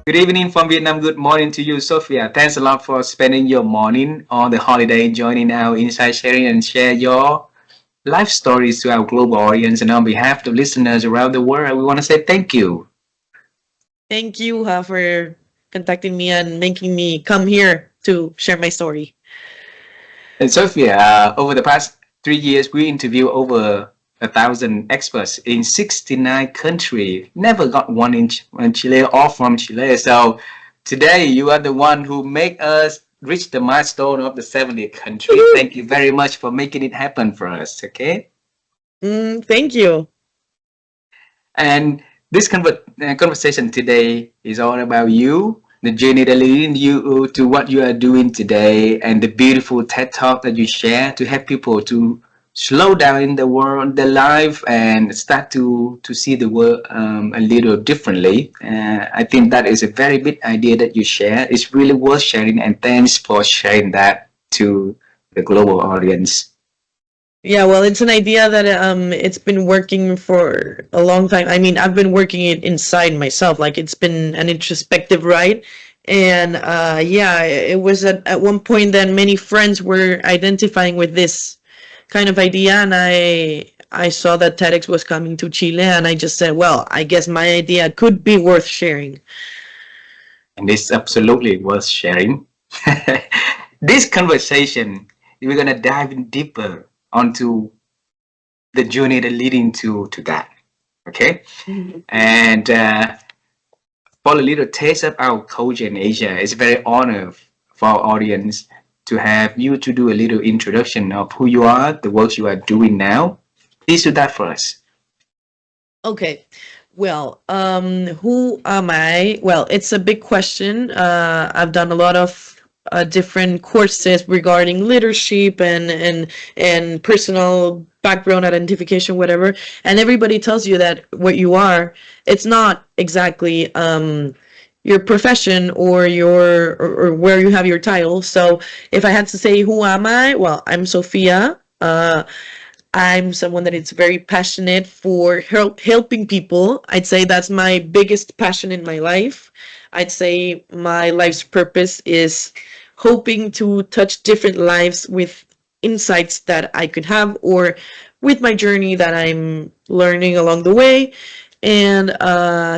Good evening from Vietnam. Good morning to you, Sofia. Thanks a lot for spending your morning on the holiday, joining our inside sharing and share your life stories to our global audience. And on behalf of the listeners around the world, we want to say thank you. Thank you for contacting me and making me come here to share my story. And Sofia, over the past 3 years, we interviewed over 1,000 experts in 69 countries. Never got one in Chile or from Chile. So today you are the one who make us reach the milestone of the 70th country. Thank you very much for making it happen for us. Okay. Thank you. And this conversation today is all about you, the journey that leading you to what you are doing today, and the beautiful TED Talk that you share to help people to slow down in the world, their life, and start to see the world a little differently. I think that is a very big idea that you share. It's really worth sharing, and thanks for sharing that to the global audience. Yeah, well, it's an idea that it's been working for a long time. I mean, I've been working it inside myself. Like it's been an introspective ride. And yeah, it was at one point that many friends were identifying with this kind of idea, and I saw that TEDx was coming to Chile, and I just said, well, I guess my idea could be worth sharing. And it's absolutely worth sharing. This conversation, we're gonna dive in deeper onto the journey that leading to that. Okay, Mhm. and for a little taste of our culture in Asia, it's very honor for our audience to have you to do a little introduction of who you are, the work you are doing now. Please do that for us. Okay. Well, who am I? Well, it's a big question. I've done a lot of different courses regarding leadership and personal background identification, whatever. And everybody tells you that what you are, it's not exactly your profession or or where you have your title. So if I had to say who am I, well, I'm Sophia. I'm someone that is very passionate for helping people. I'd say that's my biggest passion in my life. I'd say my life's purpose is hoping to touch different lives with insights that I could have or with my journey that I'm learning along the way. And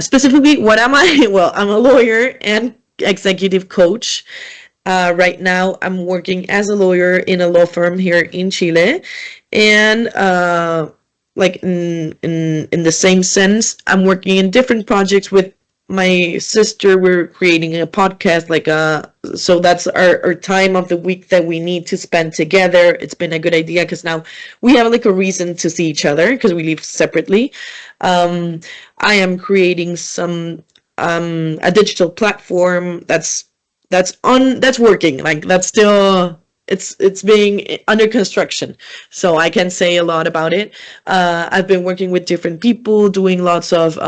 specifically, what am I? Well, I'm a lawyer and executive coach. Right now, I'm working as a lawyer in a law firm here in Chile, and like in the same sense, I'm working in different projects with my sister. We're creating a podcast, so that's our time of the week that we need to spend together. It's been a good idea because now we have like a reason to see each other because we live separately. Um, I am creating some a digital platform that's working, like that's still it's being under construction, so I can say a lot about it. I've been working with different people, doing lots of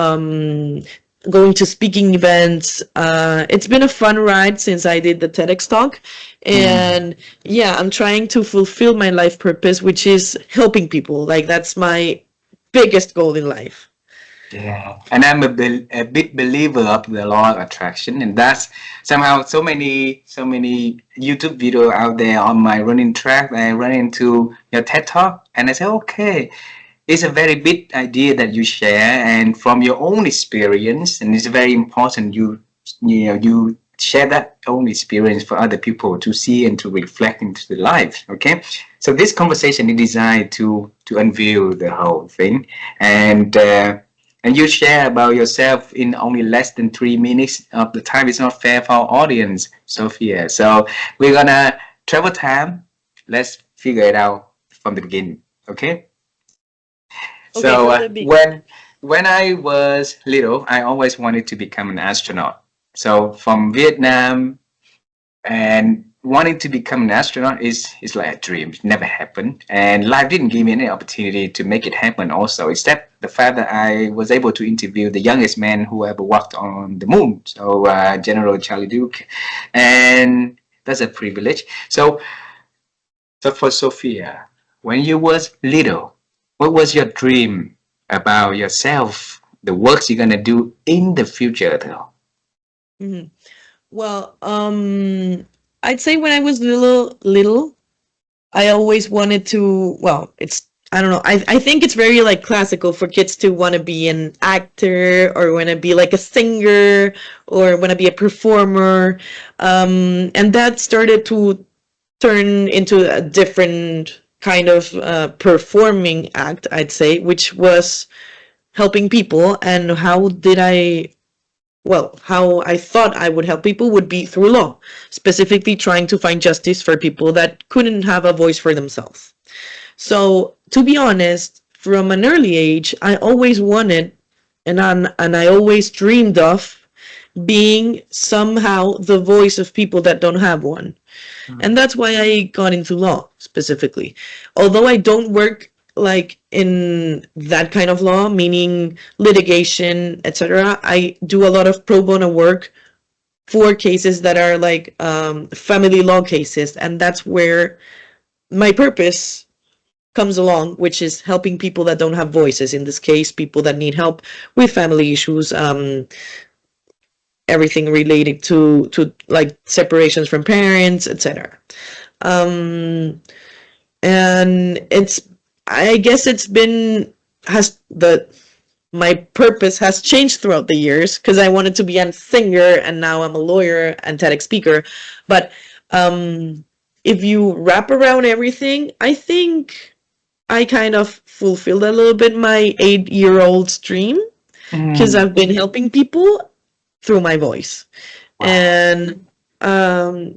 going to speaking events. It's been a fun ride since I did the TEDx talk, Mm. and yeah, I'm trying to fulfill my life purpose, which is helping people. Like that's my biggest goal in life. Yeah, and I'm a big believer of the law of attraction, and that's somehow so many YouTube video out there on my running track. I run into your TED Talk, and I say, okay, it's a very big idea that you share, and from your own experience, and it's very important you share that own experience for other people to see and to reflect into the life. Okay, so this conversation is designed to unveil the whole thing, and. And you share about yourself in only less than 3 minutes of the time. It's not fair for our audience, Sophia. So we're gonna travel time. Let's figure it out from the beginning. Okay. Okay, So from the beginning. when I was little, I always wanted to become an astronaut. So from Vietnam, and wanting to become an astronaut is like a dream. It never happened, and life didn't give me any opportunity to make it happen. Also, except the fact that I was able to interview the youngest man who ever walked on the moon. So General Charlie Duke, and that's a privilege. So for Sophia, when you was little, what was your dream about yourself? The works you're gonna do in the future, though. Mhm. Well, I'd say when I was little, I always wanted to, well, it's, I don't know. I think it's very like classical for kids to want to be an actor or want to be like a singer or want to be a performer. And that started to turn into a different kind of performing act, I'd say, which was helping people. And how I thought I would help people would be through law, specifically trying to find justice for people that couldn't have a voice for themselves. So, to be honest, from an early age, I always wanted and I always dreamed of being somehow the voice of people that don't have one. And that's why I got into law specifically. Although I don't work like in that kind of law, meaning litigation, etc. I do a lot of pro bono work for cases that are like family law cases, and that's where my purpose comes along, which is helping people that don't have voices. In this case, people that need help with family issues, everything related to like separations from parents, etc. Um, and I guess it's been has the my purpose has changed throughout the years because I wanted to be a singer and now I'm a lawyer and TEDx speaker. But um, if you wrap around everything, I think I kind of fulfilled a little bit my 8-year-old dream because Mm. I've been helping people through my voice. Wow. And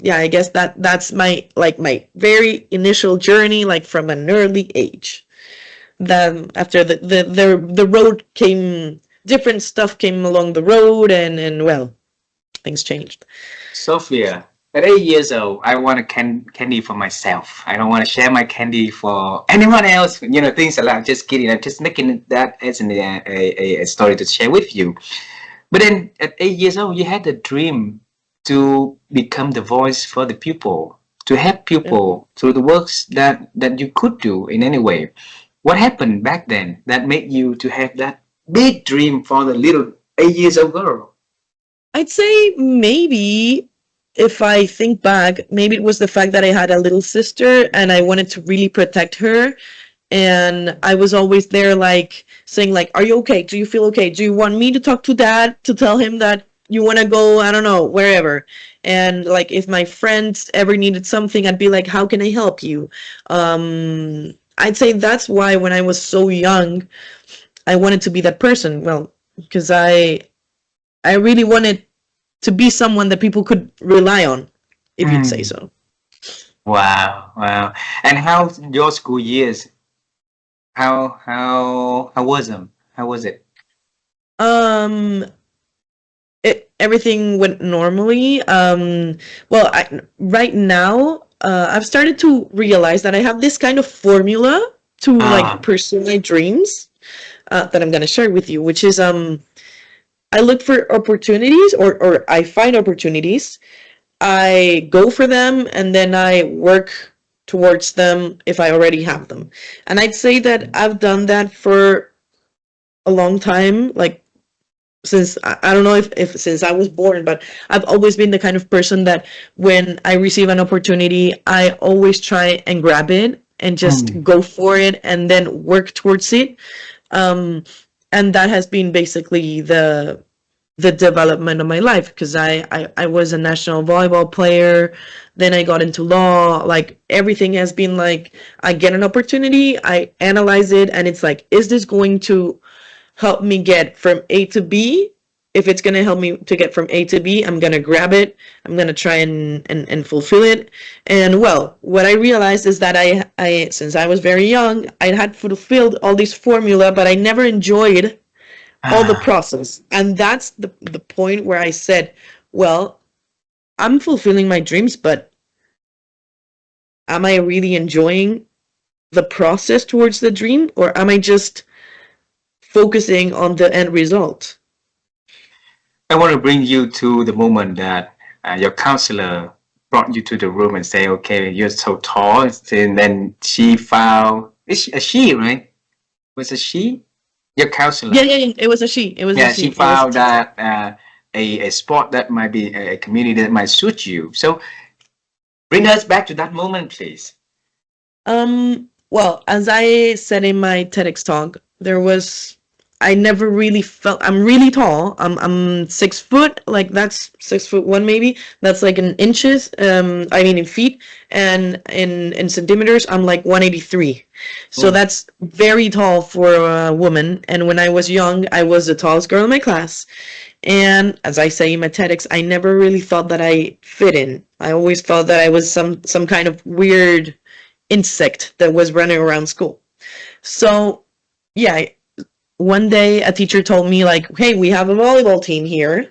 yeah, I guess that's my very initial journey, like from an early age. Then after the road came, different stuff came along the road, and well, things changed. Sophia, at 8 years old, I want a candy for myself. I don't want to share my candy for anyone else. Things like that. Just kidding. I'm just making that as a story to share with you. But then at 8 years old, you had the dream to become the voice for the people, to help people through the works that you could do in any way. What happened back then that made you to have that big dream for the little 8 years old girl? I'd say maybe if I think back, maybe it was the fact that I had a little sister and I wanted to really protect her. And I was always there, like saying, like, "Are you okay? Do you feel okay? Do you want me to talk to dad to tell him that you want to go? I don't know, wherever." And like, if my friends ever needed something, I'd be like, "How can I help you?" I'd say that's why when I was so young, I wanted to be that person. Well, because I really wanted to be someone that people could rely on, if you'd say Mm. so. Wow, wow. And how your school years? How was them? How was it? Um, everything went normally. Well, right now, I've started to realize that I have this kind of formula to like Ah. pursue my dreams that I'm gonna share with you, which is I look for opportunities, or I find opportunities. I go for them and then I work towards them if I already have them. And I'd say that I've done that for a long time, like since I don't know if since I was born, but I've always been the kind of person that when I receive an opportunity, I always try and grab it and just Mm. go for it and then work towards it. Um, and that has been basically the development of my life because I was a national volleyball player, then I got into law. Like everything has been like I get an opportunity, I analyze it, and it's like, is this going to help me get from A to B? If it's going to help me to get from A to B, I'm going to grab it. I'm going to try and fulfill it. And well, what I realized is that I since I was very young, I had fulfilled all these formula, but I never enjoyed all the Ah. process. And that's the point where I said, well, I'm fulfilling my dreams, but am I really enjoying the process towards the dream, or am I just focusing on the end result? I want to bring you to the moment that your counselor brought you to the room and say, "Okay, you're so tall." And then she found it's a she, right? Was it she? Your Yeah, counselor. yeah, yeah. It was a she. It was a Yeah, she she. It was a found teacher. that a sport that might be a community that might suit you. So bring us back to that moment, please. Well, as I said in my TEDx talk, I never really felt, I'm really tall. I'm 6 foot, like that's 6'1" maybe. That's like in inches, I mean in feet, and in centimeters, I'm like 183. So Oh. that's very tall for a woman. And when I was young, I was the tallest girl in my class. And as I say in my TEDx, I never really thought that I fit in. I always thought that I was some kind of weird insect that was running around school. So, yeah, one day a teacher told me like, "Hey, we have a volleyball team here.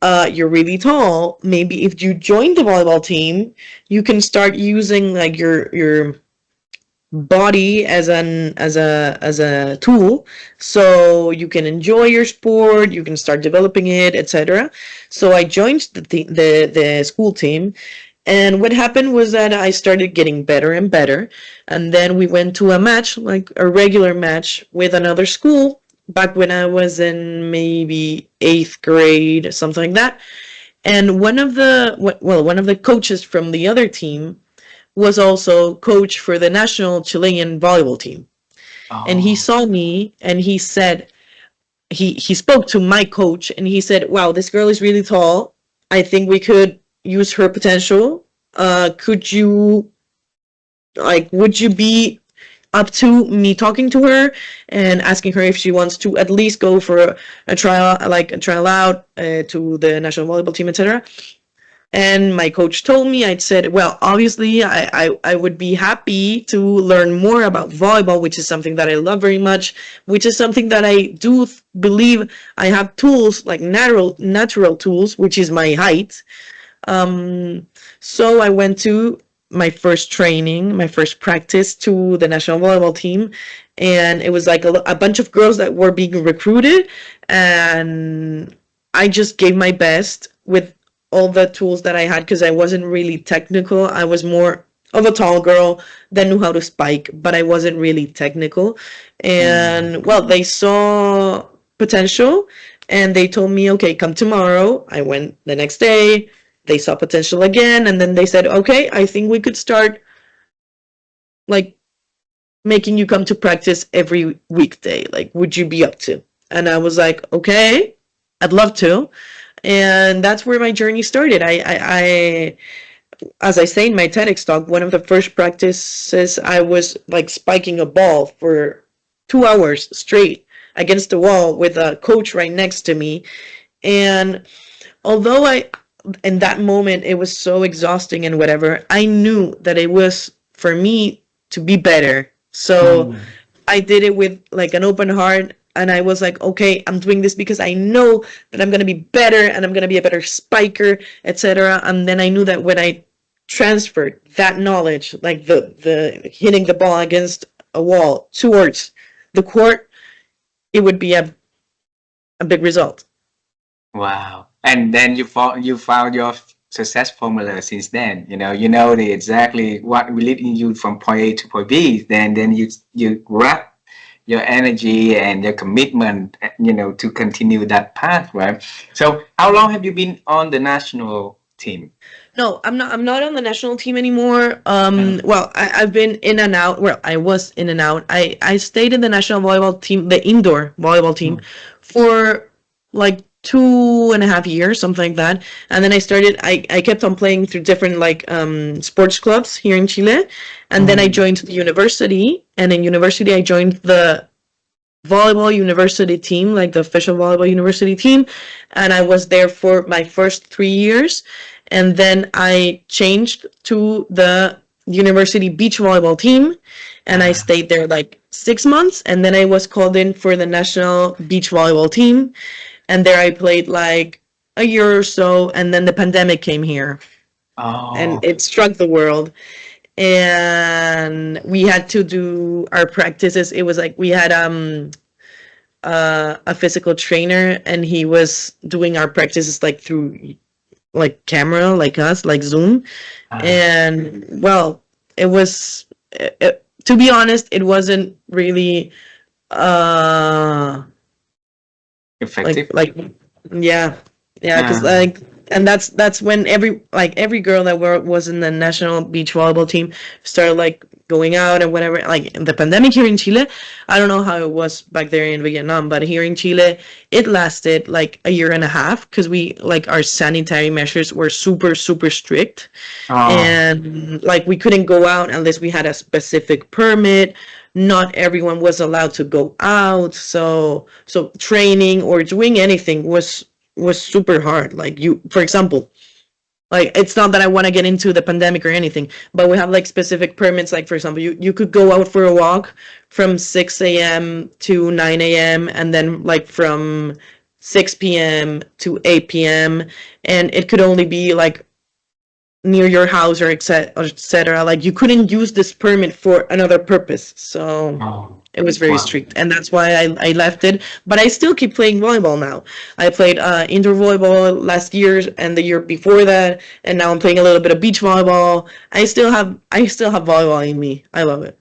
You're really tall. Maybe if you join the volleyball team, you can start using like your body as a tool, so you can enjoy your sport, you can start developing it, etc." So I joined the school team, and what happened was that I started getting better and better, and then we went to a match, like a regular match with another school, back when I was in maybe 8th grade, something like that. And one of the coaches from the other team was also coach for the national Chilean volleyball team. And he Oh. saw me and he said, he spoke to my coach and he said, "Wow, this girl is really tall. I think we could use her potential. Could you, like, would you be up to me talking to her and asking her if she wants to at least go for a trial, like a trial out to the national volleyball team, etc." And my coach told me, I said, "Well, obviously, I would be happy to learn more about volleyball, which is something that I love very much, which is something that I do believe I have tools, like natural tools, which is my height." So I went to my first training, my first practice to the national volleyball team, and it was like a bunch of girls that were being recruited, and I just gave my best with all the tools that I had because I wasn't really technical. I was more of a tall girl that knew how to spike, but I wasn't really technical. Mm. And well, they saw potential and they told me, "Okay, come tomorrow." I went the next day. They saw potential again, and then they said, "Okay, I think we could start like making you come to practice every weekday. Like, would you be up to?" And I was like, "Okay, I'd love to." And that's where my journey started. I as I say in my TEDx talk, one of the first practices, I was like spiking a ball for 2 hours straight against the wall with a coach right next to me. And although in that moment, it was so exhausting and whatever, I knew that it was for me to be better. So Mm. I did it with like an open heart, and I was like, "Okay, I'm doing this because I know that I'm gonna be better and I'm gonna be a better spiker, etc." And then I knew that when I transferred that knowledge, like the hitting the ball against a wall towards the court, it would be a big result. Wow. And then you found your success formula since then. You know the exactly what will lead you from point A to point B. Then you grab your energy and your commitment, to continue that path, right? So how long have you been on the national team? No, I'm not. I'm not on the national team anymore. Mm. Well, I've been in and out. Well, I was in and out. I stayed in the national volleyball team, the indoor volleyball team, Mm. for like 2.5 years, something like that. And then I started. I kept on playing through different like sports clubs here in Chile, and then I Mm. joined the university. And in university, I joined the volleyball university team, like the official volleyball university team, and I was there for my first 3 years, and then I changed to the university beach volleyball team, and I Ah. stayed there like 6 months, and then I was called in for the national beach volleyball team, and there I played like a year or so, and then the pandemic came here, and Oh. it struck the world, and we had to do our practices. It was like we had a physical trainer, and he was doing our practices like through like camera, like us, like Zoom. Ah. And well, it was to be honest, it wasn't really uh Effective. like yeah, Yeah, because and that's when every girl that was in the national beach volleyball team started like going out and whatever. Like the pandemic here in Chile, I don't know how it was back there in Vietnam, but here in Chile, it lasted like a year and a half because we like our sanitary measures were super super strict, Oh, and like we couldn't go out unless we had a specific permit. Not everyone was allowed to go out, so training or doing anything was super hard. Like you, for example, like it's not that I want to get into the pandemic or anything, but we have like specific permits. Like for example, you could go out for a walk from 6 a.m. to 9 a.m. and then like from 6 p.m. to 8 p.m. and it could only be like near your house or etc. Like you couldn't use this permit for another purpose. So oh, it was very wow. strict, and that's why I left it. But I still keep playing volleyball now. I played indoor volleyball last year and the year before that, and now I'm playing a little bit of beach volleyball. I still have volleyball in me. I love it.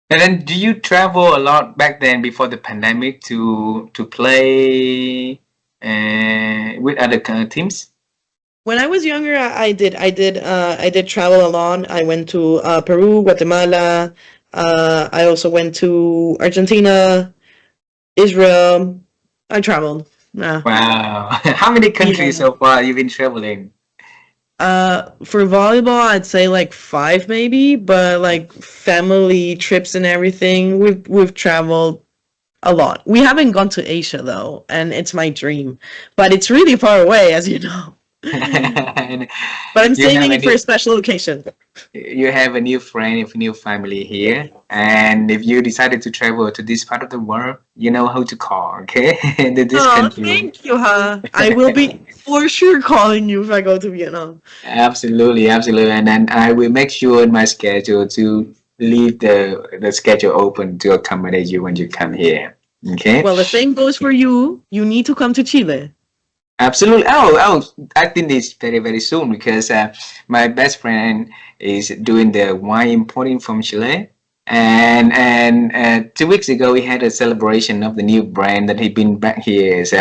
And then, do you travel a lot back then before the pandemic to play with other teams? When I was younger, I did travel a lot. I went to Peru, Guatemala. I also went to Argentina, Israel. I traveled. Yeah. Wow. How many countries Yeah. so far you've been traveling? For volleyball, I'd say like five maybe, but like family trips and everything, we've traveled a lot. We haven't gone to Asia though, and it's my dream, but it's really far away, as you know. And But I'm you have saving a it for new, a special occasion. you have a new friend, a new family here, and if you decided to travel to this part of the world, you know who to call, okay? To this Oh, country. thank you, huh? I will be for sure calling you if I go to Vietnam. Absolutely, absolutely. And then I will make sure in my schedule to leave the schedule open to accommodate you when you come here. Okay? Well, the same goes for you. You need to come to Chile. Absolutely. Oh, I think it's very, very soon because my best friend is doing the wine importing from Chile. And 2 weeks ago, we had a celebration of the new brand that he been back here is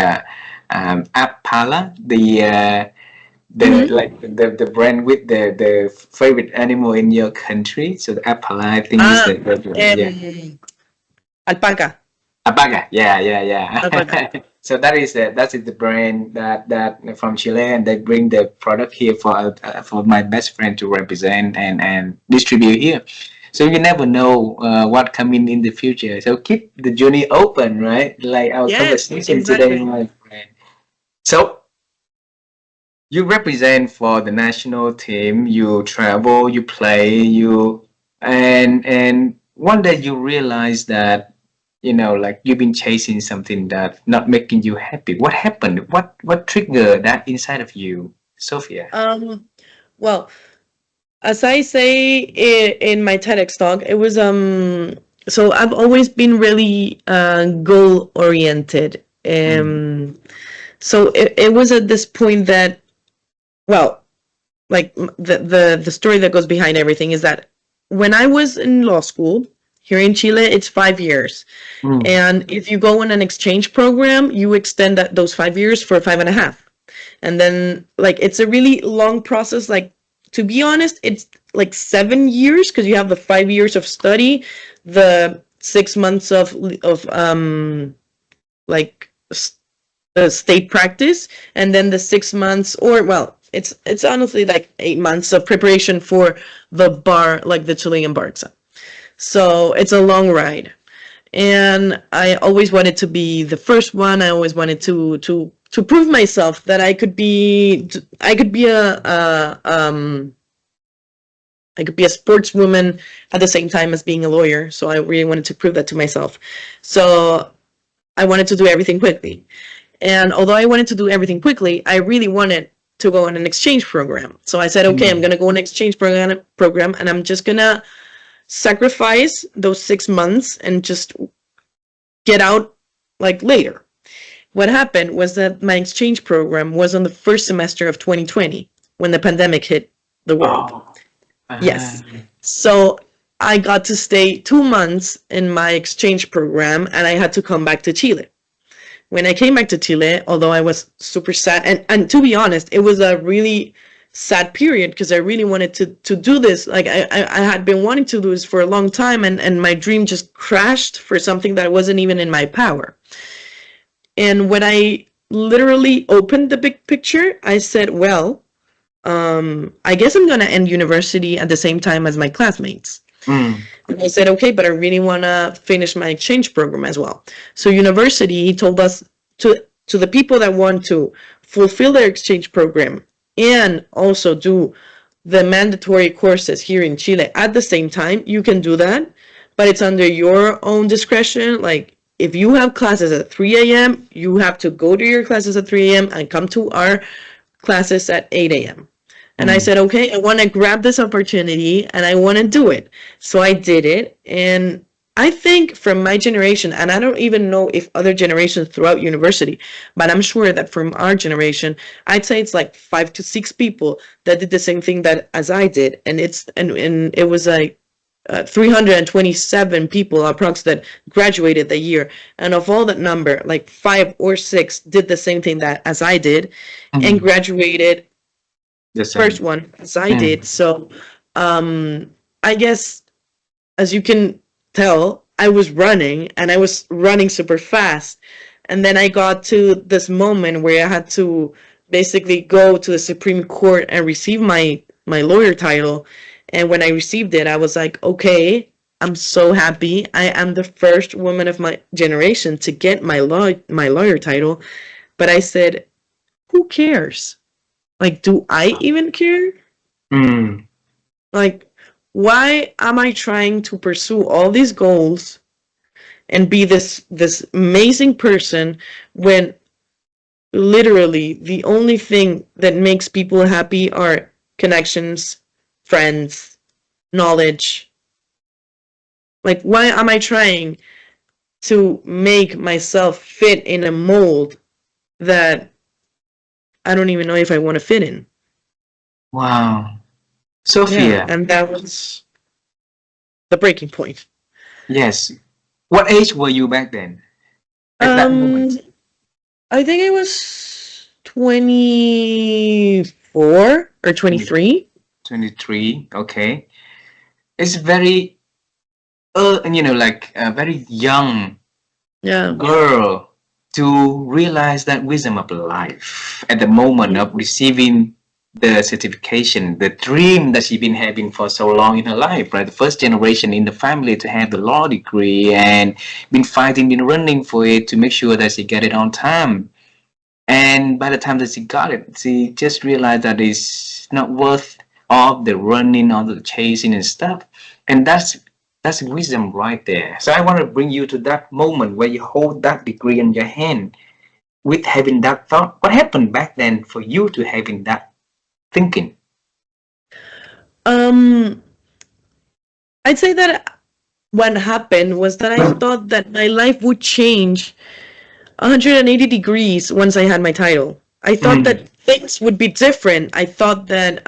Apala, the Mm-hmm. like the brand with the favorite animal in your country. So the Apala, I think is Ah, the yeah. alpaca. Apaga, yeah, yeah, Alpaca. yeah. So that is the brand that from Chile, and they bring the product here for my best friend to represent and distribute here. So you never know what coming in the future. So keep the journey open, right? Like our Yes, conversation today, exactly. my friend. So you represent for the national team. You travel, you play, and one day you realize that like you've been chasing something that not making you happy. What happened? What triggered that inside of you, Sophia? Um, well, as I say in my TEDx talk, it was so I've always been really goal oriented. Mm. So it was at this point that, well, like the story that goes behind everything is that when I was in law school here in Chile, it's 5 years. Mm. And if you go on an exchange program, you extend those 5 years for five and a half. And then like it's a really long process. Like to be honest, it's like 7 years because you have the 5 years of study, the 6 months of like the state practice, and then the 6 months, or well, it's honestly like 8 months of preparation for the bar, like the Chilean bar exam. So it's a long ride, and I always wanted to be the first one. I always wanted to prove myself that I could be a sportswoman at the same time as being a lawyer. So I really wanted to prove that to myself. So I wanted to do everything quickly. And although I wanted to do everything quickly, I really wanted to go on an exchange program. So I said, okay, I'm Mm. going to go on an exchange program, and I'm just going to sacrifice those 6 months and just get out like later. What happened was that my exchange program was on the first semester of 2020 when the pandemic hit the world. Oh. Yes. So I got to stay 2 months in my exchange program, and I had to come back to Chile. when I came back to Chile, although I was super sad, and to be honest, it was a really sad period because I really wanted to do this. Like I had been wanting to do this for a long time, and my dream just crashed for something that wasn't even in my power. And when I literally opened the big picture, I said, well, I guess I'm gonna end university at the same time as my classmates. And I said, okay, but I really want to finish my exchange program as well. So university told us to the people that want to fulfill their exchange program and also do the mandatory courses here in Chile at the same time, you can do that, but it's under your own discretion. Like if you have classes at 3 a.m., you have to go to your classes at 3 a.m. and come to our classes at 8 a.m. And I said, okay, I want to grab this opportunity and I want to do it. So I did it. And I think from my generation, and I don't even know if other generations throughout university, but I'm sure that from our generation, I'd say it's like 5 to 6 people that did the same thing that as I did. And it was like 327 people approx that graduated the year. And of all that number, like 5 or 6 did the same thing that as I did and graduated the first one as I did. So I guess, as you can tell, I was running and I was running super fast. And then I got to this moment where I had to basically go to the Supreme Court and receive my lawyer title. And when I received it, I was like, okay, I'm so happy. I am the first woman of my generation to get my lawyer title. But I said, who cares? Like, do I even care? Like, why am I trying to pursue all these goals and be this amazing person when literally the only thing that makes people happy are connections, friends, knowledge? Like, why am I trying to make myself fit in a mold that I don't even know if I want to fit in? Wow. Sofia. Yeah, and that was the breaking point. Yes. What age were you back then? At that moment? I think I was 24 or 23. 23. Okay. It's very, like a very young girl to realize that wisdom of life at the moment of receiving the certification, the dream that she's been having for so long in her life, right? The first generation in the family to have the law degree and been fighting, been running for it to make sure that she get it on time. And by the time that she got it, she just realized that it's not worth all the running, all the chasing and stuff. And that's wisdom right there. So I want to bring you to that moment where you hold that degree in your hand with having that thought. What happened back then for you to having that thinking? I'd say that what happened was that I thought that my life would change 180 degrees once I had my title. I thought that things would be different. I thought that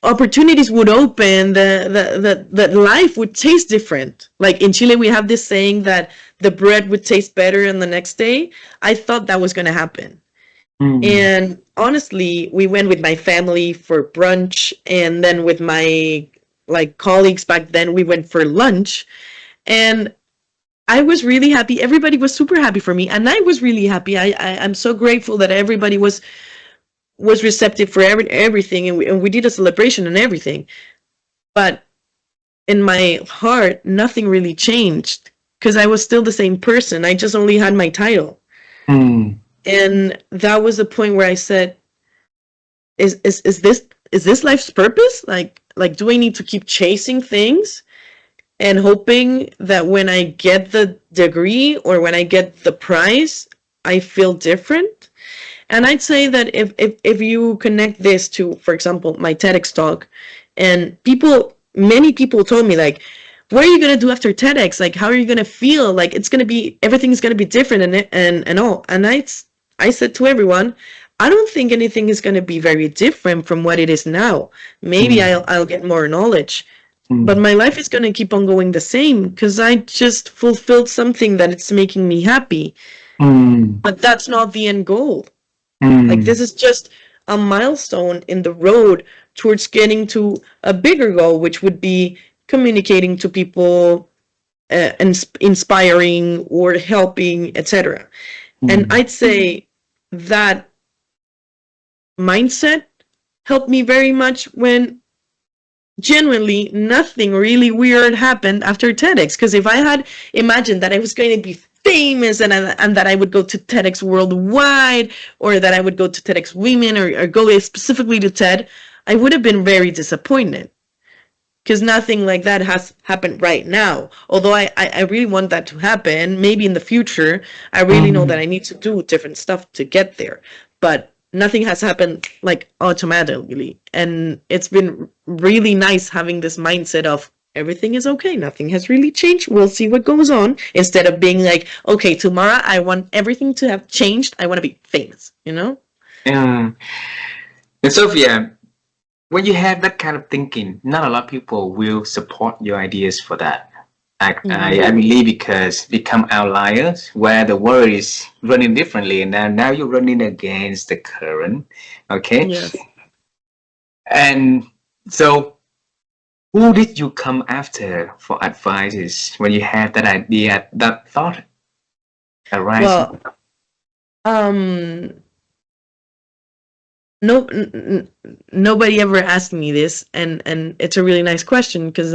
opportunities would open, that life would taste different. Like in Chile, we have this saying that the bread would taste better on the next day. I thought that was going to happen. And honestly, we went with my family for brunch, and then with my colleagues back then, we went for lunch, and I was really happy. Everybody was super happy for me, and I was really happy. I'm so grateful that everybody was receptive for everything, and we did a celebration and everything. But in my heart, nothing really changed because I was still the same person. I just only had my title. And that was the point where I said, is this life's purpose? Like, do I need to keep chasing things and hoping that when I get the degree or when I get the prize, I feel different? And I'd say that if you connect this to, for example, my TEDx talk, and many people told me, like, what are you going to do after TEDx? Like, how are you going to feel? Like, everything's going to be different and all. And I said to everyone, I don't think anything is going to be very different from what it is now. Maybe I'll get more knowledge, but my life is going to keep on going the same because I just fulfilled something that it's making me happy. But that's not the end goal. Like, this is just a milestone in the road towards getting to a bigger goal, which would be communicating to people, and inspiring or helping, etc. And I'd say that mindset helped me very much when genuinely nothing really weird happened after TEDx. Because if I had imagined that I was going to be famous and that I would go to TEDx worldwide, or that I would go to TEDx Women, or go specifically to TED, I would have been very disappointed. Because nothing like that has happened right now. Although I really want that to happen, maybe in the future. I really know that I need to do different stuff to get there. But nothing has happened like automatically. And it's been really nice having this mindset of everything is okay. Nothing has really changed. We'll see what goes on. Instead of being like, okay, tomorrow I want everything to have changed. I want to be famous, you know? And Sophia, when you have that kind of thinking, not a lot of people will support your ideas for that. I believe because become outliers where the world is running differently, and now you're running against the current. Okay. Yes. And so who did you come after for advices when you had that idea, that thought arising? Well, no, nobody ever asked me this, and it's a really nice question because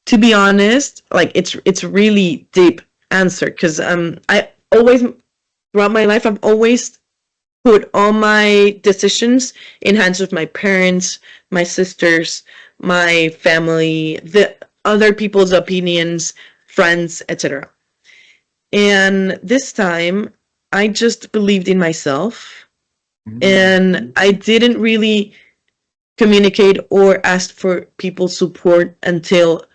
to be honest, like it's really deep answer because I always, throughout my life, I've always put all my decisions in hands of my parents, my sisters, my family, the other people's opinions, friends, etc. And this time I just believed in myself. And I didn't really communicate or ask for people's support until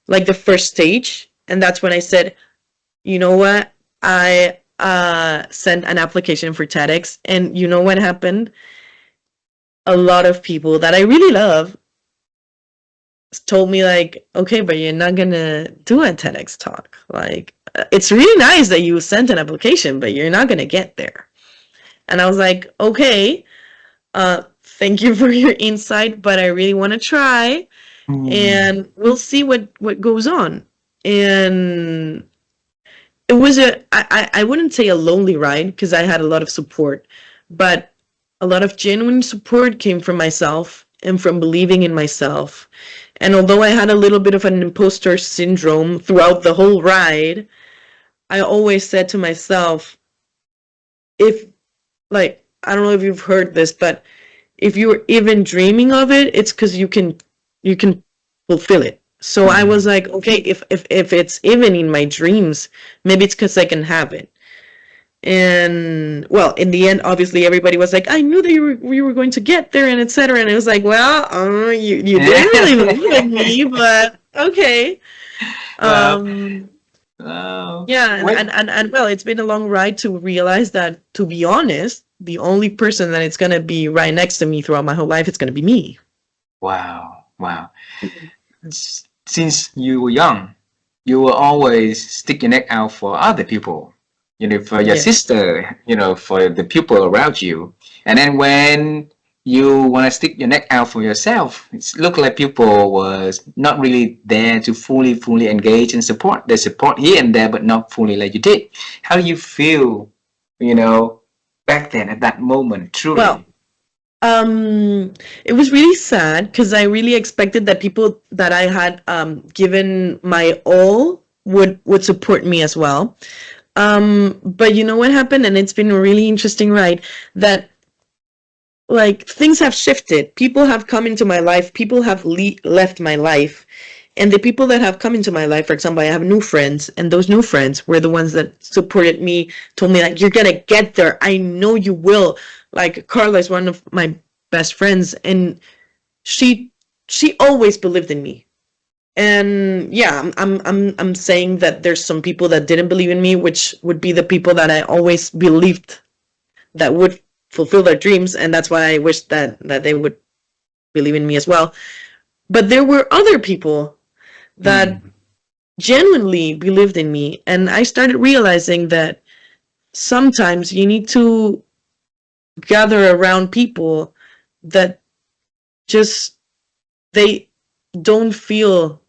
like the first stage. And that's when I said, you know what? I sent an application for TEDx. And you know what happened? A lot of people that I really love told me like, okay, but you're not going to do a TEDx talk. Like, it's really nice that you sent an application, but you're not going to get there. And I was like, okay, thank you for your insight, but I really want to try, and we'll see what goes on. And it was I wouldn't say a lonely ride because I had a lot of support, but a lot of genuine support came from myself and from believing in myself. And although I had a little bit of an imposter syndrome throughout the whole ride, I always said to myself, if, like, I don't know if you've heard this, but if you're even dreaming of it, it's because you can fulfill it. So I was like, okay, if it's even in my dreams, maybe it's because I can have it. And well, in the end, obviously, everybody was like, I knew that you were going to get there, and etc. And it was like, well, you didn't really believe in me, but okay. Yeah, and well, it's been a long ride to realize that, to be honest, the only person that it's gonna be right next to me throughout my whole life, it's gonna be me. Wow. Since you were young, you will always stick your neck out for other people, for your sister, for the people around you. And then when you want to stick your neck out for yourself, it looked like people was not really there to fully engage and support. They support here and there, but not fully like you did. How do you feel, back then at that moment, truly? Well, it was really sad because I really expected that people that I had given my all would support me as well. But you know what happened, and it's been a really interesting ride, that like things have shifted. People have come into my life. People have left my life. And the people that have come into my life, for example, I have new friends, and those new friends were the ones that supported me, told me like, you're going to get there. I know you will. Like Carla is one of my best friends, and she always believed in me. And yeah, I'm saying that there's some people that didn't believe in me, which would be the people that I always believed that would fulfill their dreams, and that's why I wish that they would believe in me as well. But there were other people that genuinely believed in me, and I started realizing that sometimes you need to gather around people that just they don't feel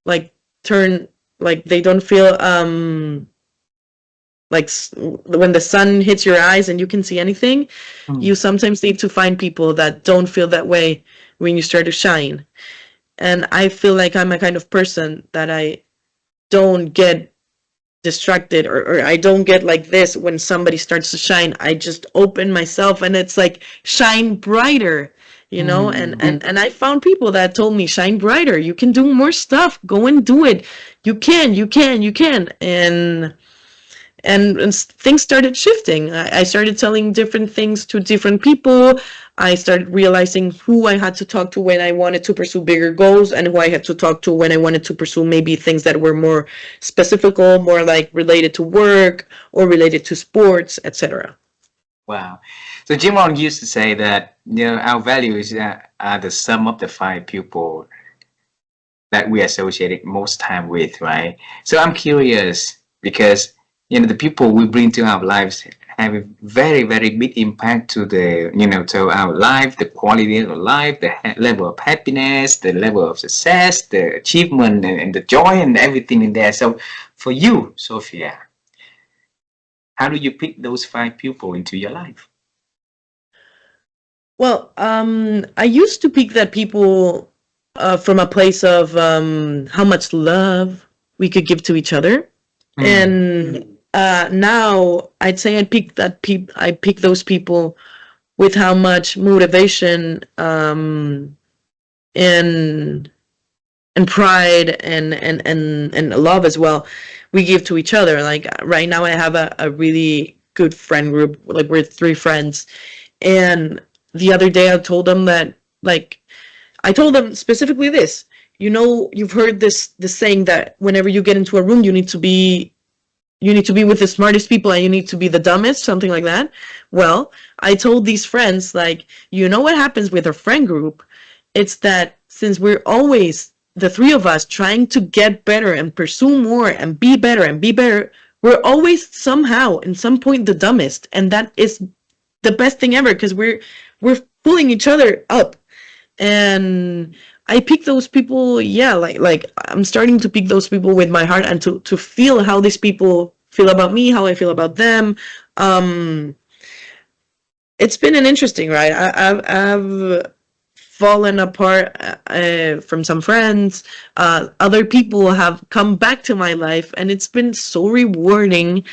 like turn like they don't feel like when the sun hits your eyes and you can see anything. You sometimes need to find people that don't feel that way when you start to shine. And I feel like I'm a kind of person that I don't get distracted, or I don't get like this when somebody starts to shine. I just open myself and it's like shine brighter, you know. And I found people that told me shine brighter, you can do more stuff, go and do it, you can. And things started shifting. I started telling different things to different people. I started realizing who I had to talk to when I wanted to pursue bigger goals, and who I had to talk to when I wanted to pursue maybe things that were more specific, more like related to work or related to sports, etc. Wow. So Jim Rohn used to say that, our values are the sum of the 5 people that we associate most time with, right? So I'm curious because, the people we bring to our lives have a very, very big impact to to our life, the quality of life, the level of happiness, the level of success, the achievement, and the joy and everything in there. So for you, Sofia, how do you pick those 5 people into your life? Well, I used to pick that people from a place of how much love we could give to each other. And now I'd say I pick those people with how much motivation and pride and love as well we give to each other. Like right now, I have a really good friend group. Like we're 3 friends, and the other day I told them that, like, I told them specifically this. You've heard this saying that whenever you get into a room, you need to be with the smartest people and you need to be the dumbest, something like that. Well, I told these friends, like, what happens with our friend group? It's that since we're always, the 3 of us, trying to get better and pursue more and be better, we're always somehow, in some point, the dumbest. And that is the best thing ever, because we're pulling each other up. And I pick those people, like I'm starting to pick those people with my heart, and to feel how these people feel about me, how I feel about them. It's been an interesting ride. I've fallen apart from some friends. Other people have come back to my life, and it's been so rewarding.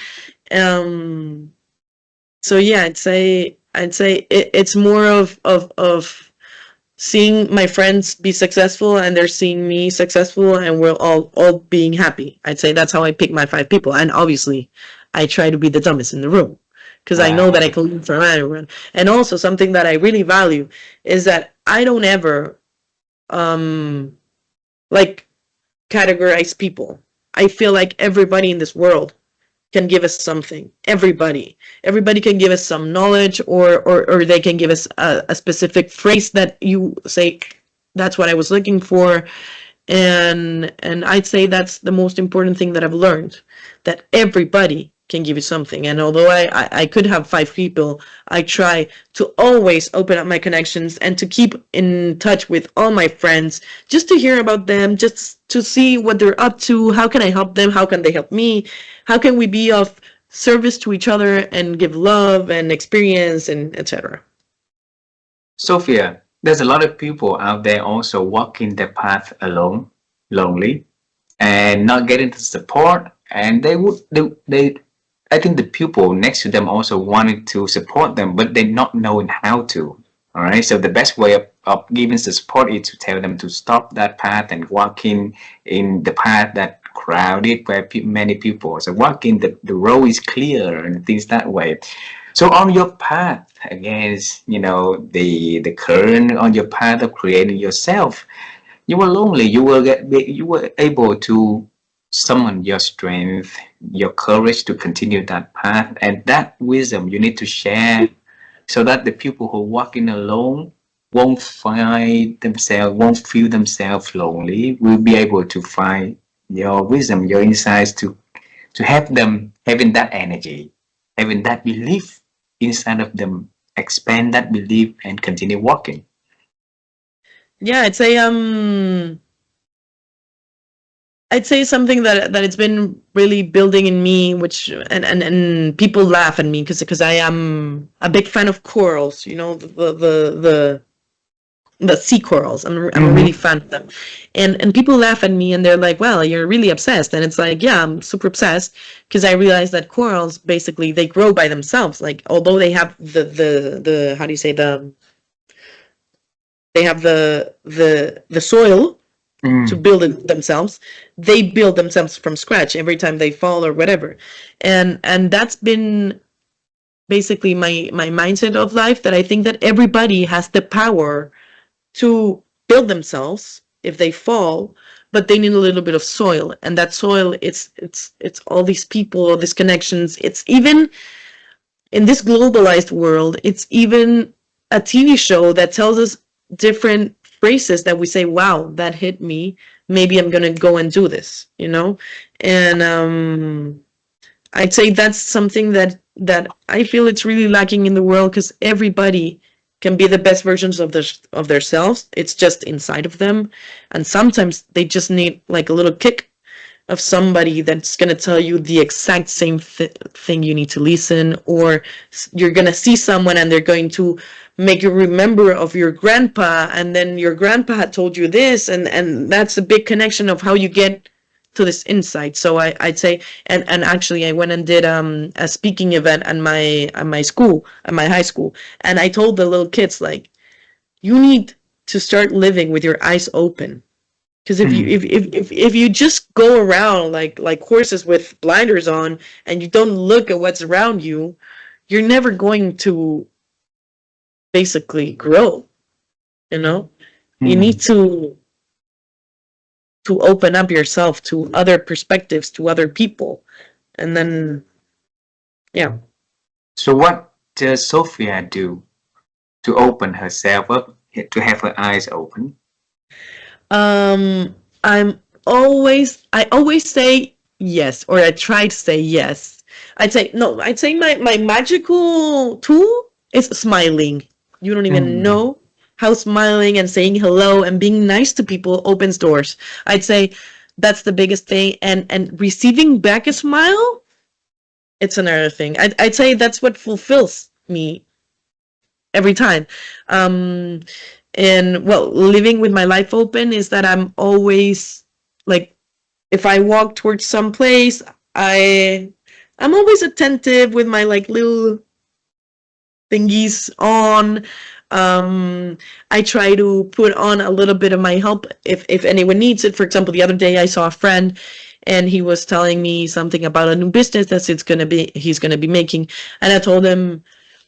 So yeah, I'd say it's more of seeing my friends be successful, and they're seeing me successful, and we're all being happy. I'd say that's how I pick my 5 people. And obviously I try to be the dumbest in the room, because I know that I can learn from everyone. And also something that I really value is that I don't ever like categorize people. I feel like everybody in this world can give us something. Everybody can give us some knowledge, or they can give us a specific phrase that you say, that's what I was looking for. And I'd say that's the most important thing that I've learned, that everybody can give you something. And although I could have 5 people, I try to always open up my connections and to keep in touch with all my friends, just to hear about them, just to see what they're up to. How can I help them? How can they help me? How can we be of service to each other and give love and experience, and etc. Sofia, there's a lot of people out there also walking the path alone, lonely, and not getting the support. And I think the people next to them also wanted to support them, but they're not knowing how to. All right. So the best way of giving the support is to tell them to stop that path and walk in the path that crowded by many people. So walking the road is clear and things that way. So on your path against, the current, on your path of creating yourself, you were lonely. You were able to summon your strength, your courage to continue that path, and that wisdom you need to share so that the people who are walking alone won't find themselves, won't feel themselves lonely, will be able to find your wisdom, your insights to help them having that energy, having that belief inside of them, expand that belief and continue walking. Yeah, I'd say something that it's been really building in me, which and people laugh at me because I am a big fan of corals. You know, the sea corals. I'm a really Mm-hmm. fan of them, and people laugh at me and they're like, "Well, you're really obsessed." And it's like, yeah, I'm super obsessed because I realize that corals basically they grow by themselves. Like although they have the how do you say they have the soil to Mm. build it themselves, they build themselves from scratch every time they fall or whatever. And that's been basically my mindset of life, that I think that everybody has the power to build themselves if they fall, but they need a little bit of soil, and that soil, it's all these people, all these connections. It's even in this globalized world, it's even a TV show that tells us different phrases that we say, wow, that hit me, maybe I'm gonna go and do this, you know. And I'd say that's something that I feel it's really lacking in the world, because everybody can be the best versions of themselves. It's just inside of them, and sometimes they just need like a little kick of somebody that's going to tell you the exact same thing you need to listen, or you're going to see someone and they're going to make you remember of your grandpa, and then your grandpa had told you this, and that's a big connection of how you get to this insight. So I'd say, and actually I went and did a speaking event at my school, at my high school, and I told the little kids, like, you need to start living with your eyes open, because if you Mm. if you just go around like horses with blinders on, and you don't look at what's around you, you're never going to basically grow, you know. You need Mm. to open up yourself to other perspectives, to other people, and then yeah. So what does Sophia do to open herself up, to have her eyes open? um I always say yes, or I try to say yes. I'd say no, I'd say my magical tool is smiling. You don't even Mm. know how smiling and saying hello and being nice to people opens doors. I'd say that's the biggest thing, and receiving back a smile, it's another thing. I'd say that's what fulfills me every time. Um, and well, living with my life open is that I'm always like, if I walk towards some place, I I'm always attentive with my like little thingies on. I try to put on a little bit of my help if anyone needs it. For example, the other day I saw a friend, and he was telling me something about a new business that he's gonna be making, and I told him,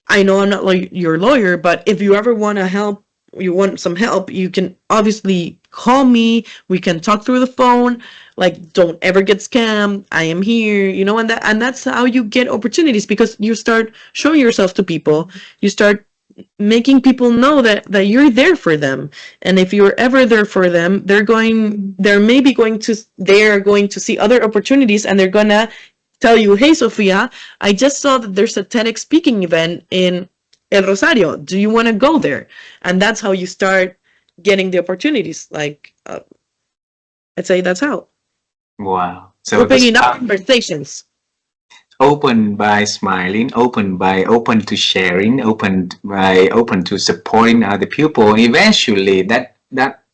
I know I'm not like your lawyer, but if you ever want to help, you want some help, you can obviously call me. We can talk through the phone. Like, don't ever get scammed. I am here, you know, and that's how you get opportunities, because you start showing yourself to people. You start making people know that you're there for them, and if you're ever there for them, they're going to see other opportunities, and they're gonna tell you, hey Sofia, I just saw that there's a TEDx speaking event in El Rosario, do you want to go there? And that's how you start getting the opportunities. Like, I'd say that's how Wow. So the opening up start conversations. open by smiling, open to sharing, open to supporting other people. Eventually, that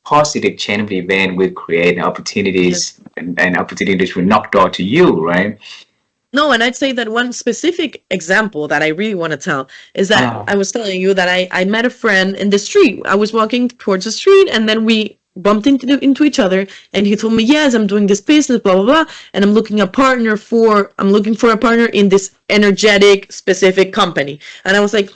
positive chain of event will create Yes. opportunities, and opportunities will knock door to you, right? No, and I'd say that one specific example that I really want to tell is that Oh. I was telling you that I met a friend in the street. I was walking towards the street, and then we bumped into each other, and he told me, yes, I'm doing this business, blah blah blah, and I'm looking for a partner in this energetic specific company. And I was like,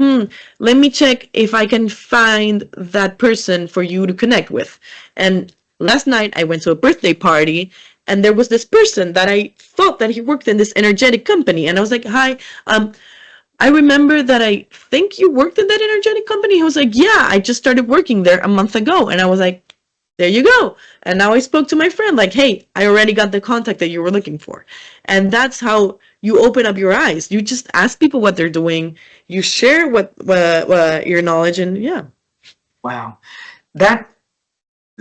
let me check if I can find that person for you to connect with. And last night I went to a birthday party, and there was this person that I thought that he worked in this energetic company, and I was like, hi, um I remember that I think you worked in that energetic company. I was like, yeah, I just started working there a month ago. And I was like, there you go. And now I spoke to my friend, like, hey, I already got the contact that you were looking for. And that's how you open up your eyes. You just ask people what they're doing. You share what your knowledge, and yeah. Wow. That,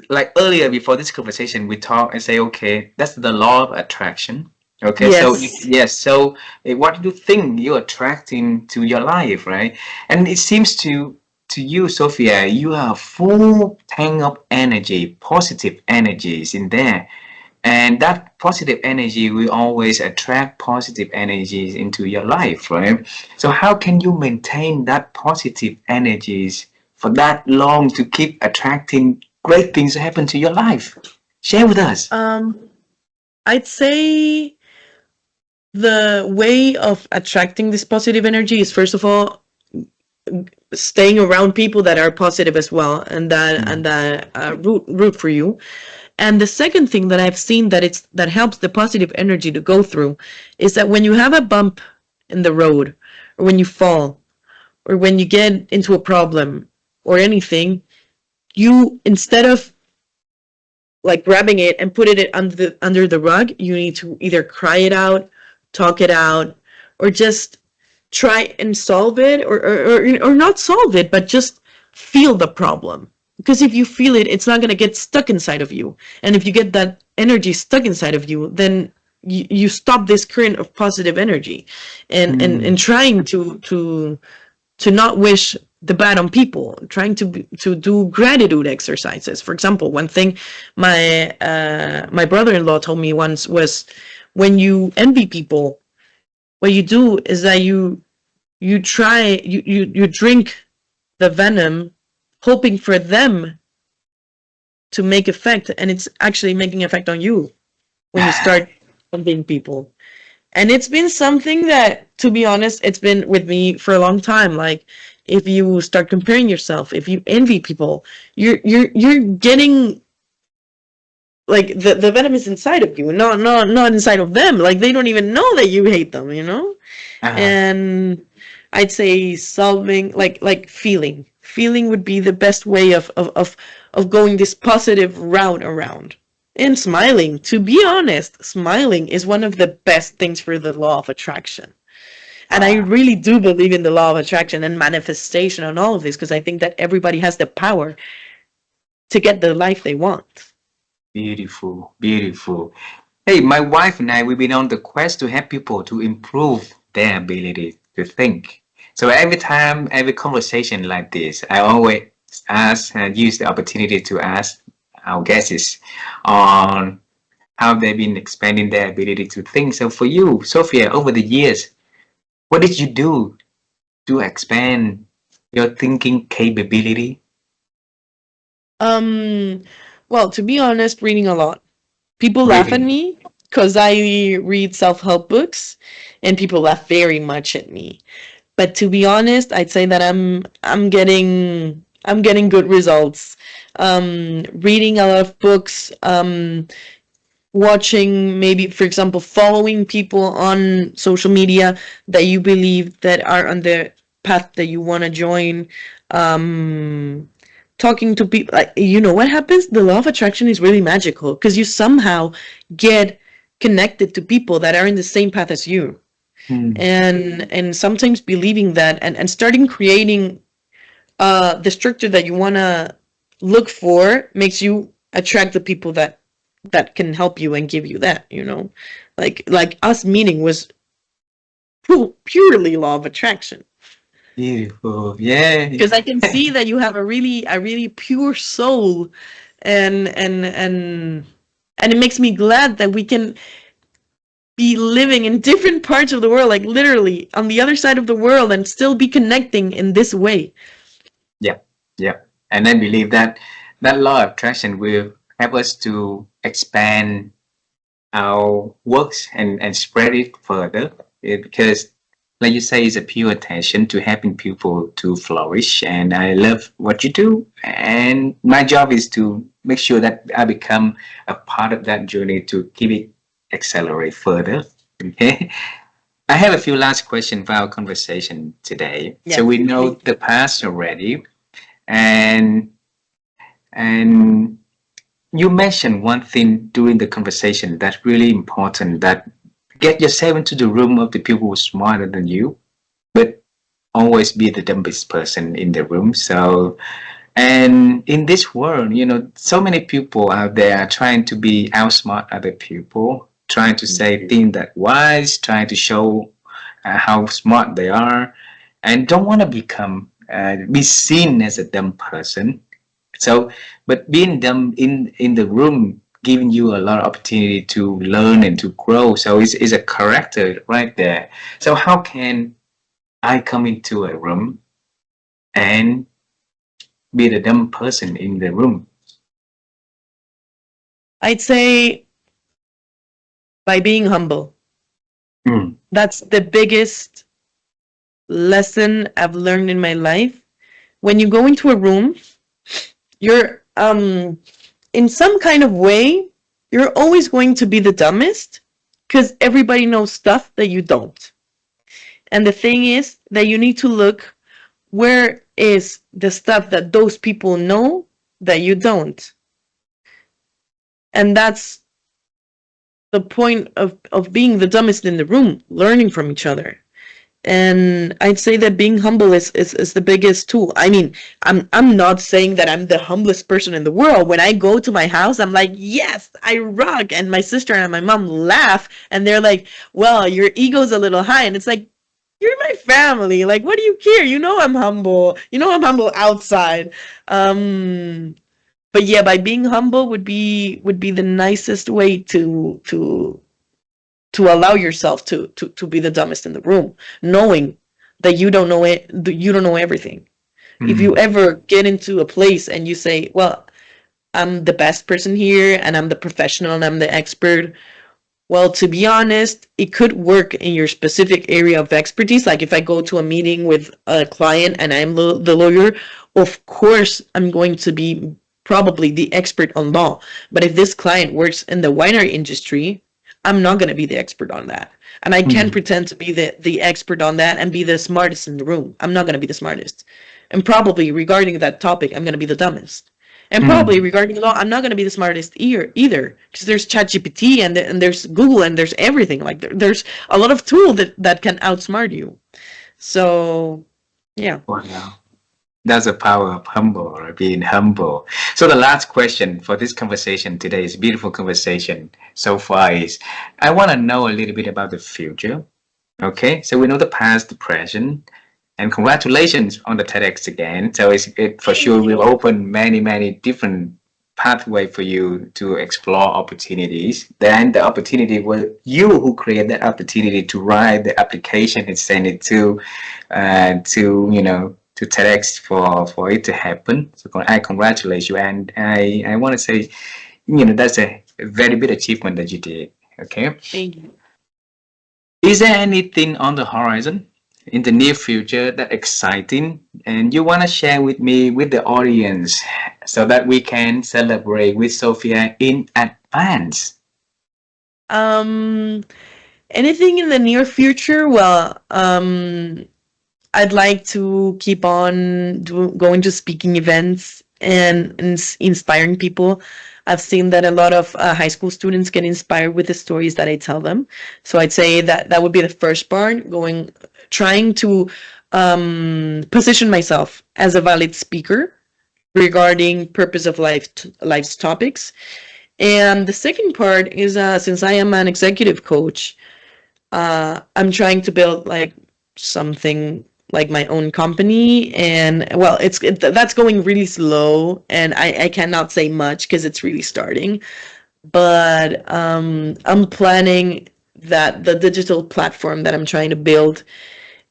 like earlier before this conversation, we talk and say, okay, that's the law of attraction. Okay, so Yes. yes, so what do you think you're attracting to your life, right? And it seems to you, Sophia, you are full tank of energy, positive energies in there. And that positive energy will always attract positive energies into your life, right? So how can you maintain that positive energies for that long to keep attracting great things to happen to your life? Share with us. I'd say the way of attracting this positive energy is, first of all, staying around people that are positive as well, and that root for you. And the second thing that I've seen that helps the positive energy to go through is that when you have a bump in the road, or when you fall, or when you get into a problem or anything, you, instead of like grabbing it and put it under the rug, you need to either cry it out, talk it out, or just try and solve it, or not solve it, but just feel the problem. Because if you feel it, it's not going to get stuck inside of you. And if you get that energy stuck inside of you, then you stop this current of positive energy, and trying to not wish the bad on people, trying to do gratitude exercises. For example, one thing my brother-in-law told me once was, when you envy people, what you do is that you drink the venom, hoping for them to make effect, and it's actually making effect on you when you start envying people. And it's been something that, to be honest, it's been with me for a long time. Like, if you start comparing yourself, if you envy people, you're getting, like, the venom is inside of you, not inside of them. Like, they don't even know that you hate them, you know? Uh, And I'd say solving, like feeling would be the best way of going this positive route around. And smiling, to be honest, smiling is one of the best things for the law of attraction. And I wow. really do believe in the law of attraction and manifestation and all of this, because I think that everybody has the power to get the life they want. Beautiful, beautiful. Hey, my wife and I, we've been on the quest to help people to improve their ability to think. So every time, every conversation like this, I always ask and use the opportunity to ask our guests on how they've been expanding their ability to think. So for you, Sophia, over the years, what did you do to expand your thinking capability? Um, well, to be honest, reading a lot. People laugh at Reading. me because I read self-help books, and people laugh very much at me. But to be honest, I'd say that I'm getting good results. Reading a lot of books, watching, maybe, for example, following people on social media that you believe that are on the path that you want to join. Um, Talking to people, like, what happens, the law of attraction is really magical, because you somehow get connected to people that are in the same path as you, Hmm. and sometimes believing that, and starting creating the structure that you want to look for, makes you attract the people that can help you and give you that, like us meeting was purely law of attraction, Beautiful. Yeah. because I can see that you have a really pure soul, and it makes me glad that we can be living in different parts of the world, like literally on the other side of the world, and still be connecting in this way. Yeah, yeah. And I believe that that law of attraction will help us to expand our works and spread it further. Because, like you say, it's a pure attention to helping people to flourish. And I love what you do. And my job is to make sure that I become a part of that journey to keep it accelerate further. Okay. I have a few last questions for our conversation today. So Yeah. we know the past already, and and you mentioned one thing during the conversation that's really important, that get yourself into the room of the people who are smarter than you, but always be the dumbest person in the room. So, and in this world, so many people out there are trying to be outsmart other people, trying to say things that wise, trying to show how smart they are, and don't want to be seen as a dumb person. So, but being dumb in the room giving you a lot of opportunity to learn and to grow. So it's a character right there. So how can I come into a room and be the dumb person in the room? I'd say by being humble. Mm. That's the biggest lesson I've learned in my life. When you go into a room, you're in some kind of way, you're always going to be the dumbest because everybody knows stuff that you don't. And the thing is that you need to look where is the stuff that those people know that you don't. And that's the point of being the dumbest in the room, learning from each other. And I'd say that being humble is the biggest tool. I mean, I'm not saying that I'm the humblest person in the world. When I go to my house, I'm like, yes, I rock. And my sister and my mom laugh and they're like, well, your ego's a little high. And it's like, you're my family. Like, what do you care? You know I'm humble. You know I'm humble outside. But yeah, by being humble would be the nicest way to allow yourself to be the dumbest in the room, knowing that you don't know it, you don't know everything. Mm. If you ever get into a place and you say, well, I'm the best person here and I'm the professional and I'm the expert, well, to be honest, it could work in your specific area of expertise. Like if I go to a meeting with a client and I'm the lawyer, of course I'm going to be probably the expert on law. But if this client works in the winery industry, I'm not going to be the expert on that. And I can't pretend to be the expert on that and be the smartest in the room. I'm not going to be the smartest. And probably regarding that topic, I'm going to be the dumbest. And probably regarding law, I'm not going to be the smartest either, because there's ChatGPT and there's Google and there's everything. Like there's a lot of tools that can outsmart you. So, yeah. Wow. That's the power of humble, or being humble. So the last question for this conversation today, is beautiful conversation so far, is I want to know a little bit about the future. Okay, so we know the past, the present, and congratulations on the TEDx again. So it for sure will open many different pathway for you to explore opportunities. Then the opportunity was you who created that opportunity to write the application and send it to to TEDx for it to happen. So I congratulate you, and I want to say, that's a very big achievement that you did. Okay. Thank you. Is there anything on the horizon in the near future that exciting and you want to share with me, with the audience, so that we can celebrate with Sofia in advance? Anything in the near future? Well, I'd like to keep on going to speaking events and inspiring people. I've seen that a lot of high school students get inspired with the stories that I tell them. So I'd say that would be the first part, trying to position myself as a valid speaker regarding purpose of life's topics. And the second part is, since I am an executive coach, I'm trying to build like something like my own company. And well, that's going really slow and I cannot say much because it's really starting. But I'm planning that the digital platform that I'm trying to build,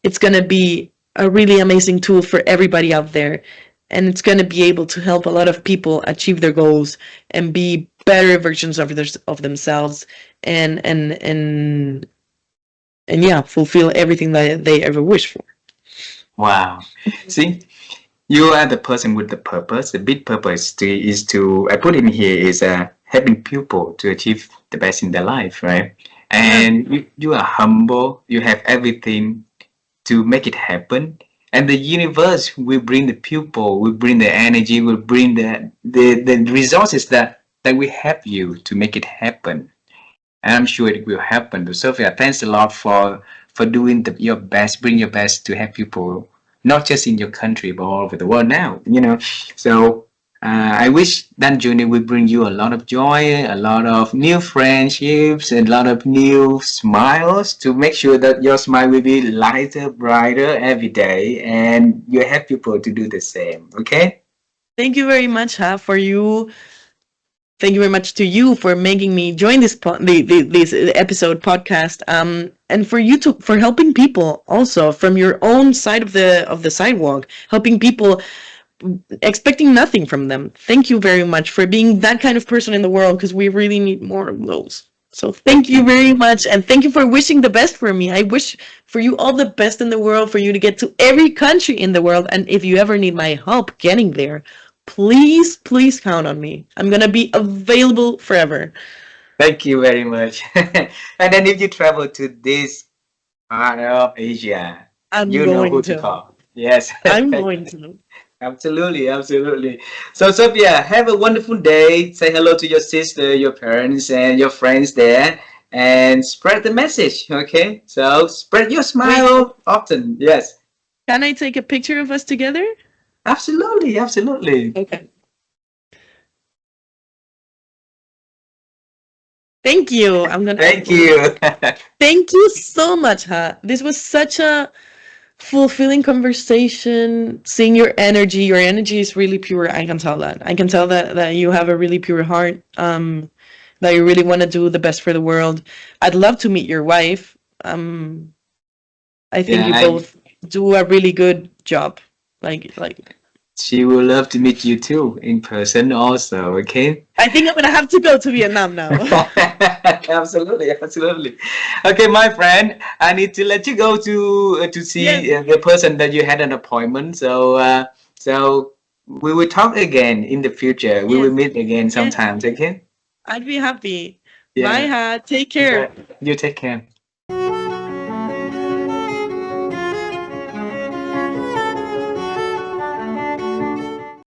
it's going to be a really amazing tool for everybody out there. And it's going to be able to help a lot of people achieve their goals and be better versions of themselves and yeah, fulfill everything that they ever wish for. Wow. See, you are the person with the purpose. The big purpose is to I put in here is helping people to achieve the best in their life, right? and you are humble. You have everything to make it happen. And the universe will bring the people, will bring the energy, will bring the resources that will help you to make it happen. And I'm sure it will happen. So Sophia, thanks a lot for doing your best, bring your best to help people, not just in your country but all over the world now. So I wish that journey will bring you a lot of joy, a lot of new friendships, and a lot of new smiles to make sure that your smile will be lighter, brighter every day, and you help people to do the same. Okay? Thank you very much, for you. Thank you very much to you for making me join this episode podcast. And for you to for helping people also from your own side of the sidewalk, helping people expecting nothing from them. Thank you very much for being that kind of person in the world, because we really need more of those. So thank you very much, and thank you for wishing the best for me. I wish for you all the best in the world, for you to get to every country in the world. And if you ever need my help getting there, please count on me. I'm gonna be available forever. Thank you very much. And then if you travel to this part of Asia, I'm you know who going to to. call. Yes. I'm going to. Absolutely, absolutely. So, Sophia, have a wonderful day. Say hello to your sister, your parents, and your friends there, and spread the message. Okay? So, spread your Wait, smile often. Yes, can I take a picture of us together? absolutely, absolutely. Okay. Thank you. I'm gonna Thank upload. you. Thank you so much, This was such a fulfilling conversation. Seeing your energy. Your energy is really pure. I can tell that. I can tell that you have a really pure heart. That you really want to do the best for the world. I'd love to meet your wife. I think Yeah, you both do a really good job. Like she will love to meet you too in person also. Okay? I think I'm gonna have to go to Vietnam now. Absolutely, absolutely. Okay, my friend, I need to let you go to Yes, see the person that you had an appointment. So we will talk again in the future. We will yes, meet again yes. sometimes. Okay? I'd be happy. Bye, Yeah. Take care. You take care.